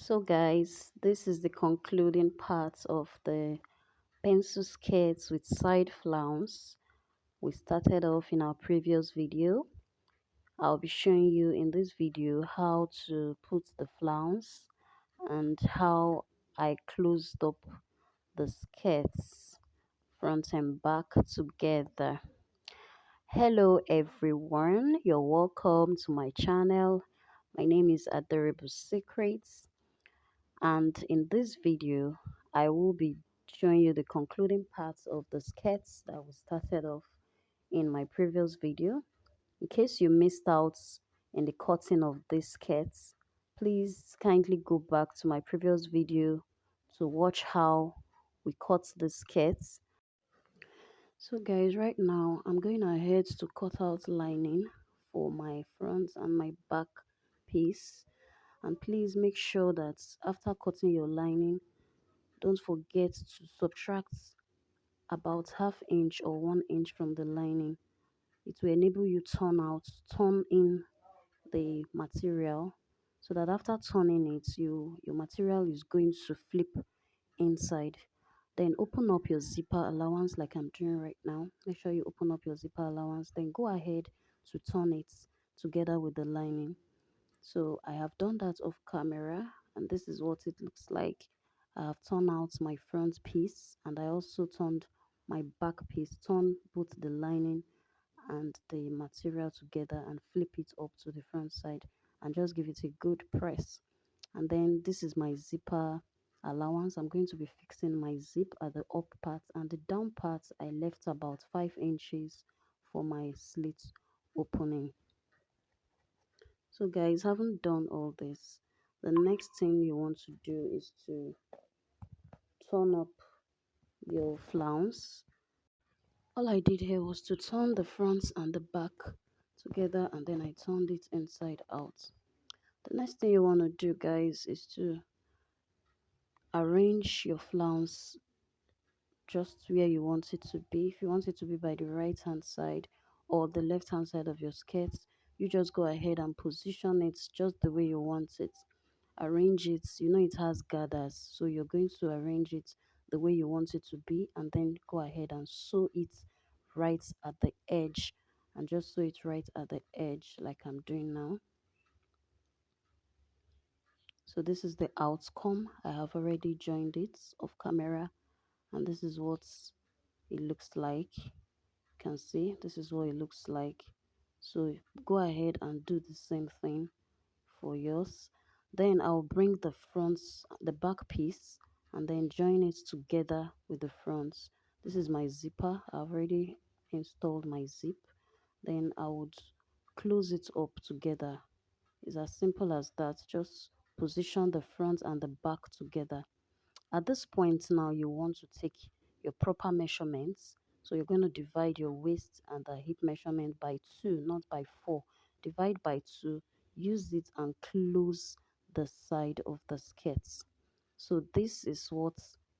So guys, this is the concluding part of the pencil skirts with side flounce. We started off in our previous video. I'll be showing you in this video how to put the flounce and how I closed up the skirts front and back together. Hello everyone, you're welcome to my channel. My name is Adorable Secrets, and in this video I will be showing you the concluding parts of the skirts that we started off in my previous video. In case you missed out in the cutting of these skirts, please kindly go back to my previous video to watch how we cut the skirts. So guys, right now I'm going ahead to cut out lining for my front and my back piece. And please make sure that after cutting your lining, don't forget to subtract about half inch or 1 inch from the lining. It will enable you turn in the material, so that after turning it, your material is going to flip inside. Then open up your zipper allowance like I'm doing right now. Make sure you open up your zipper allowance. Then go ahead to turn it together with the lining. So I have done that off camera, and this is what it looks like. I have turned out my front piece, and I also turned my back piece, turn both the lining and the material together and flip it up to the front side and just give it a good press. And then this is my zipper allowance. I'm going to be fixing my zip at the up part, and the down part I left about 5 inches for my slit opening. So guys, having done all this, the next thing you want to do is to turn up your flounce. All I did here was to turn the front and the back together, and then I turned it inside out. The next thing you want to do guys is to arrange your flounce just where you want it to be. If you want it to be by the right hand side or the left hand side of your skirt, you just go ahead and position it just the way you want it. Arrange it. You know it has gathers, so you're going to arrange it the way you want it to be, and then go ahead and sew it right at the edge, and just sew it right at the edge like I'm doing now. So this is the outcome. I have already joined it off camera, and this is what it looks like. You can see this is what it looks like. So go ahead and do the same thing for yours. Then I'll bring the back piece, and then join it together with the front. This is my zipper. I've already installed my zip. Then I would close it up together. It's as simple as that. Just position the front and the back together. At this point now, you want to take your proper measurements. So you're going to divide your waist and the hip measurement by 2, not by 4. Divide by 2, use it and close the side of the skirts. So this is what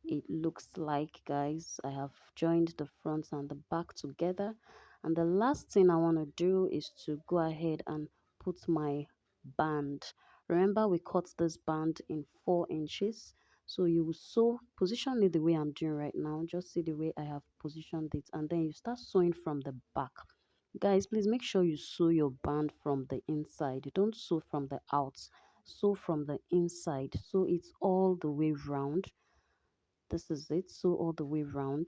it looks like guys. I have joined the front and the back together, and the last thing I want to do is to go ahead and put my band. Remember, we cut this band in 4 inches, so you will sew, position it the way I'm doing right now. Just see the way I have positioned it, and then you start sewing from the back. Guys, please make sure you sew your band from the inside. Don't sew from the out. Sew from the inside. So it's all the way round. This is it. Sew all the way round.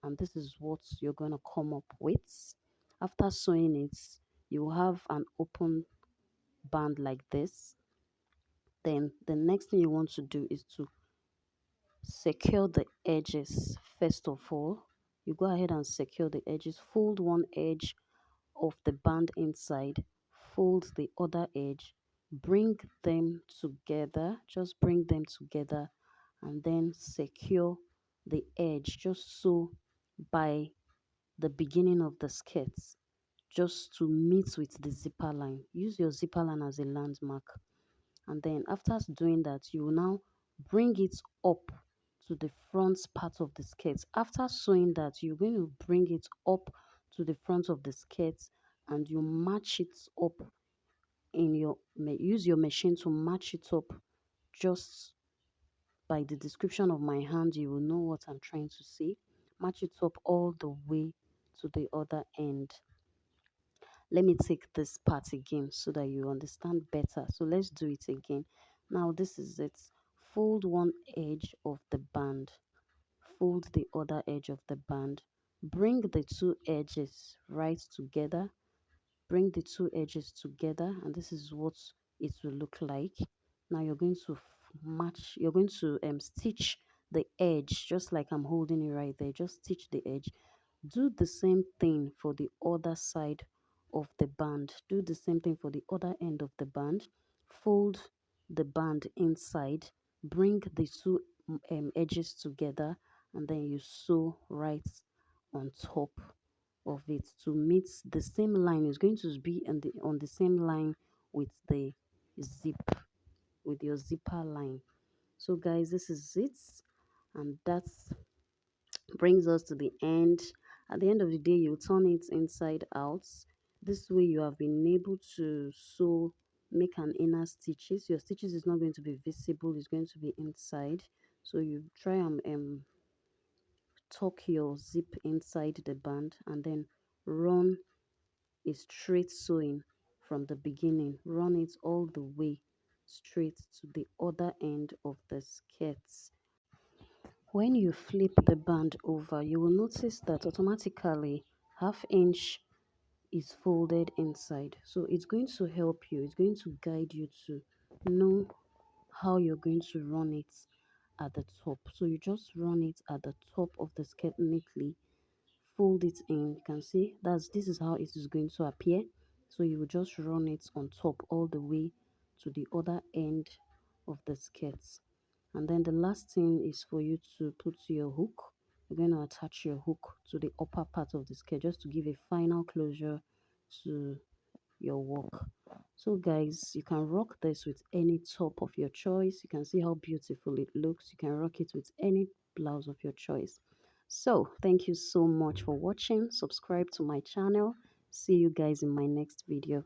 And this is what you're going to come up with. After sewing it, you have an open band like this. Then the next thing you want to do is to secure the edges. First of all, you go ahead and secure the edges. Fold one edge of the band inside, fold the other edge, bring them together, just bring them together, and then secure the edge just so by the beginning of the skirt, just to meet with the zipper line. Use your zipper line as a landmark, and then after doing that, you will now bring it up to the front part of the skirt. After sewing that, you're going to bring it up to the front of the skirt, and you match it up use your machine to match it up just by the description of my hand, you will know what I'm trying to say. Match it up all the way to the other end. Let me take this part again so that you understand better. So let's do it again. Now this is it. Fold one edge of the band. Fold the other edge of the band. Bring the two edges right together. Bring the two edges together, and this is what it will look like. Now you're going to you're going to stitch the edge just like I'm holding it right there. Just stitch the edge. Do the same thing for the other side of the band. Do the same thing for the other end of the band. Fold the band inside. Bring the two edges together, and then you sew right on top of it to meet the same line. Is going to be on the same line with the zip, with your zipper line. So guys, this is it, and that's brings us to the end. At the end of the day, you turn it inside out. This way you have been able to sew, make an inner stitches. Your stitches is not going to be visible, it's going to be inside. So you try and tuck your zip inside the band, and then run a straight sewing from the beginning. Run it all the way straight to the other end of the skirts. When you flip the band over, you will notice that automatically half inch is folded inside. So it's going to help you, it's going to guide you to know how you're going to run it at the top. So you just run it at the top of the skirt neatly, fold it in. You can see this is how it is going to appear. So you will just run it on top all the way to the other end of the skirt. And then the last thing is for you to put your hook. You're going to attach your hook to the upper part of the skirt just to give a final closure to your work. So guys, you can rock this with any top of your choice. You can see how beautiful it looks. You can rock it with any blouse of your choice. So thank you so much for watching. Subscribe to my channel. See you guys in my next video.